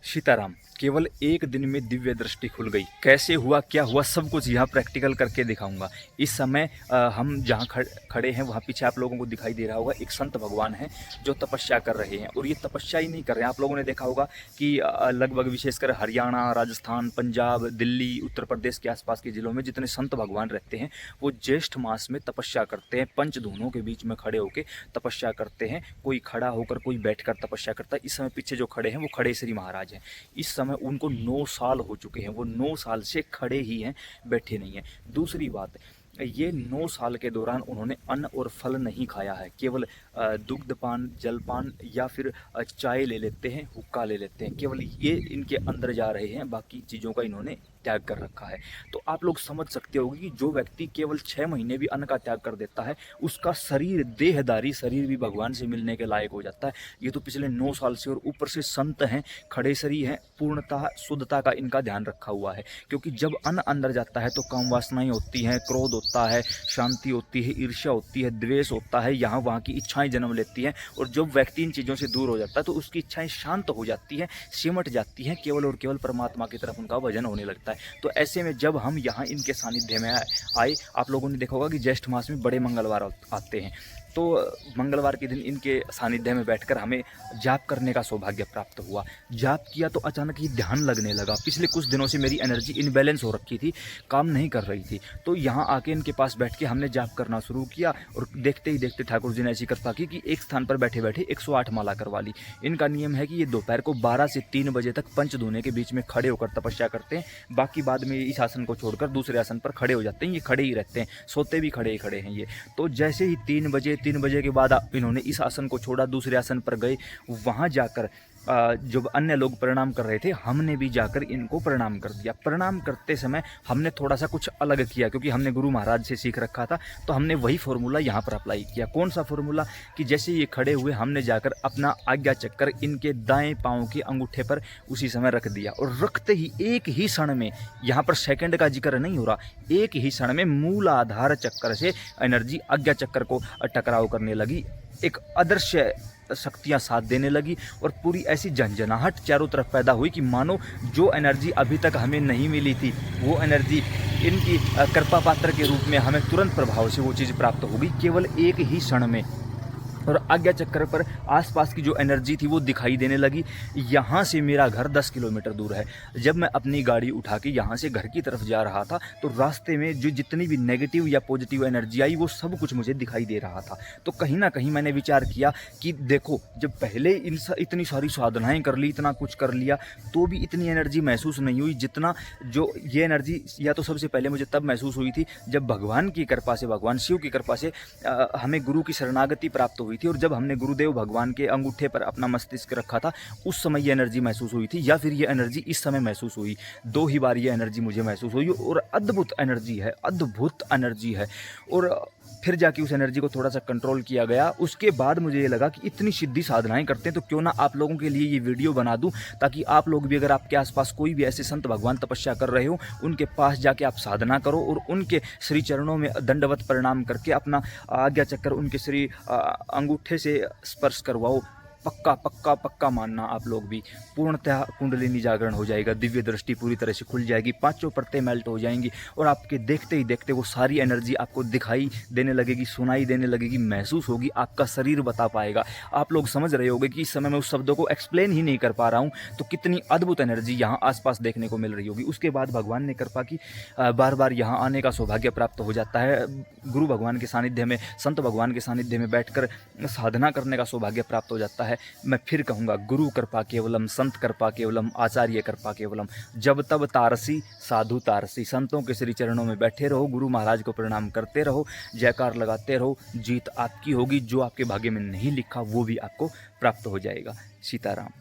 सीताराम। केवल एक दिन में दिव्य दृष्टि खुल गई। कैसे हुआ, क्या हुआ, सब कुछ यहाँ प्रैक्टिकल करके दिखाऊंगा। इस समय हम जहाँ खड़े हैं वहाँ पीछे आप लोगों को दिखाई दे रहा होगा एक संत भगवान हैं जो तपस्या कर रहे हैं। और ये तपस्या ही नहीं कर रहे हैं, आप लोगों ने देखा होगा कि लगभग विशेषकर हरियाणा, राजस्थान, पंजाब, दिल्ली, उत्तर प्रदेश के आसपास के ज़िलों में जितने संत भगवान रहते हैं वो ज्येष्ठ मास में तपस्या करते हैं। पंचधूनों के बीच में खड़े होकर तपस्या करते हैं। कोई खड़ा होकर, कोई बैठकर तपस्या करता है। इस समय पीछे जो खड़े हैं वो खड़ेश्वरी महाराज हैं। इस समय उनको 9 साल हो चुके हैं, वो 9 साल से खड़े ही हैं, बैठे नहीं हैं। दूसरी बात, ये 9 साल के दौरान उन्होंने अन्न और फल नहीं खाया है। केवल दुग्धपान, जलपान या फिर चाय ले लेते हैं, हुक्का ले लेते हैं। केवल ये इनके अंदर जा रहे हैं, बाकी चीज़ों का इन्होंने त्याग कर रखा है। तो आप लोग समझ सकते होगे कि जो व्यक्ति केवल 6 महीने भी अन्न का त्याग कर देता है उसका शरीर, देहधारी शरीर भी भगवान से मिलने के लायक हो जाता है। ये तो पिछले 9 साल से, और ऊपर से संत हैं, खड़ेसरी हैं, पूर्णतः शुद्धता का इनका ध्यान रखा हुआ है। क्योंकि जब अन्न अंदर जाता है तो काम वासनाएं होती हैं, क्रोध होता है, शांति होती है, ईर्ष्या होती है, द्वेष होता है, यहाँ वहाँ की इच्छाएं जन्म लेती हैं। और जब व्यक्ति इन चीज़ों से दूर हो जाता है तो उसकी इच्छाएं शांत हो जाती हैं, सिमट जाती हैं, केवल और केवल परमात्मा की तरफ उनका भजन होने लगता है। तो ऐसे में जब हम यहाँ इनके सानिध्य में आए, आप लोगों ने देखा होगा कि ज्येष्ठ मास में बड़े मंगलवार आते हैं। तो मंगलवार के दिन इनके सानिध्य में बैठकर हमें जाप करने का सौभाग्य प्राप्त हुआ। जाप किया तो अचानक ही ध्यान लगने लगा। पिछले कुछ दिनों से मेरी एनर्जी इनबैलेंस हो रखी थी, काम नहीं कर रही थी। तो यहाँ आके इनके पास बैठ के हमने जाप करना शुरू किया और देखते ही देखते ठाकुर जी ने ऐसी कृपा की कि एक स्थान पर बैठे बैठे 108 माला करवा ली। इनका नियम है कि ये दोपहर को 12 से 3 बजे तक पंचधूने के बीच में खड़े होकर तपस्या करते हैं। बाकी बाद में इस आसन को छोड़कर दूसरे आसन पर खड़े हो जाते हैं। ये खड़े ही रहते हैं, सोते भी खड़े ही खड़े हैं ये। तो जैसे ही 3 बजे के बाद इन्होंने इस आसन को छोड़ा, दूसरे आसन पर गए। वहाँ जाकर जब अन्य लोग प्रणाम कर रहे थे, हमने भी जाकर इनको प्रणाम कर दिया। प्रणाम करते समय हमने थोड़ा सा कुछ अलग किया, क्योंकि हमने गुरु महाराज से सीख रखा था। तो हमने वही फॉर्मूला यहाँ पर अप्लाई किया। कौन सा फॉर्मूला? कि जैसे ये खड़े हुए, हमने जाकर अपना आज्ञा चक्कर इनके दाएं पाँव के अंगूठे पर उसी समय रख दिया। और रखते ही एक ही क्षण में, यहाँ पर सेकंड का जिक्र नहीं हो रहा, एक ही क्षण में मूलाधार चक्कर से एनर्जी आज्ञा चक्कर को टकराव करने लगी। एक अदृश्य शक्तियां साथ देने लगी और पूरी ऐसी झंझनाहट चारों तरफ पैदा हुई कि मानो जो एनर्जी अभी तक हमें नहीं मिली थी वो एनर्जी इनकी कृपा पात्र के रूप में हमें तुरंत प्रभाव से वो चीज़ प्राप्त हो गई, केवल एक ही क्षण में। और आज्ञा चक्कर पर आसपास की जो एनर्जी थी वो दिखाई देने लगी। यहाँ से मेरा घर 10 किलोमीटर दूर है। जब मैं अपनी गाड़ी उठा के यहाँ से घर की तरफ जा रहा था तो रास्ते में जो जितनी भी नेगेटिव या पॉजिटिव एनर्जी आई वो सब कुछ मुझे दिखाई दे रहा था। तो कहीं ना कहीं मैंने विचार किया कि देखो, जब पहले इतनी सारी साधनाएं कर ली, इतना कुछ कर लिया, तो भी इतनी एनर्जी महसूस नहीं हुई जितना जो ये एनर्जी या तो सबसे पहले मुझे तब महसूस हुई थी जब भगवान की कृपा से, भगवान शिव की कृपा से हमें गुरु की शरणागति प्राप्त हुई थी। और जब हमने गुरुदेव भगवान के अंगूठे पर अपना मस्तिष्क रखा था उस समय ये एनर्जी महसूस हुई थी, या फिर ये एनर्जी इस समय महसूस हुई। 2 ही बार ये एनर्जी मुझे महसूस हुई और अद्भुत एनर्जी है, अद्भुत एनर्जी है। और फिर जाके उस एनर्जी को थोड़ा सा कंट्रोल किया गया। उसके बाद मुझे ये लगा कि इतनी सिद्धि साधनाएं करते हैं तो क्यों ना आप लोगों के लिए ये वीडियो बना दूं, ताकि आप लोग भी, अगर आपके आसपास कोई भी ऐसे संत भगवान तपस्या कर रहे हो, उनके पास जाके आप साधना करो और उनके श्री चरणों में दंडवत प्रणाम करके अपना आज्ञा चक्कर उनके श्री अंगूठे से स्पर्श करवाओ। पक्का पक्का पक्का मानना आप लोग भी, पूर्णतः कुंडलिनी जागरण हो जाएगा, दिव्य दृष्टि पूरी तरह से खुल जाएगी, 5 परतें मेल्ट हो जाएंगी और आपके देखते ही देखते वो सारी एनर्जी आपको दिखाई देने लगेगी, सुनाई देने लगेगी, महसूस होगी, आपका शरीर बता पाएगा। आप लोग समझ रहे होंगे कि इस समय मैं उस शब्दों को एक्सप्लेन ही नहीं कर पा रहा हूँ, तो कितनी अद्भुत एनर्जी यहाँ आसपास देखने को मिल रही होगी। उसके बाद भगवान ने कृपा की, बार बार यहाँ आने का सौभाग्य प्राप्त हो जाता है। गुरु भगवान के सानिध्य में, संत भगवान के सानिध्य में बैठकर साधना करने का सौभाग्य प्राप्त हो जाता है। मैं फिर कहूँगा, गुरु कृपा केवलम, संत कृपा केवलम, आचार्य कृपा केवलम। जब तब तारसी साधु तारसी। संतों के श्री चरणों में बैठे रहो, गुरु महाराज को प्रणाम करते रहो, जयकार लगाते रहो, जीत आपकी होगी। जो आपके भाग्य में नहीं लिखा वो भी आपको प्राप्त हो जाएगा। सीताराम।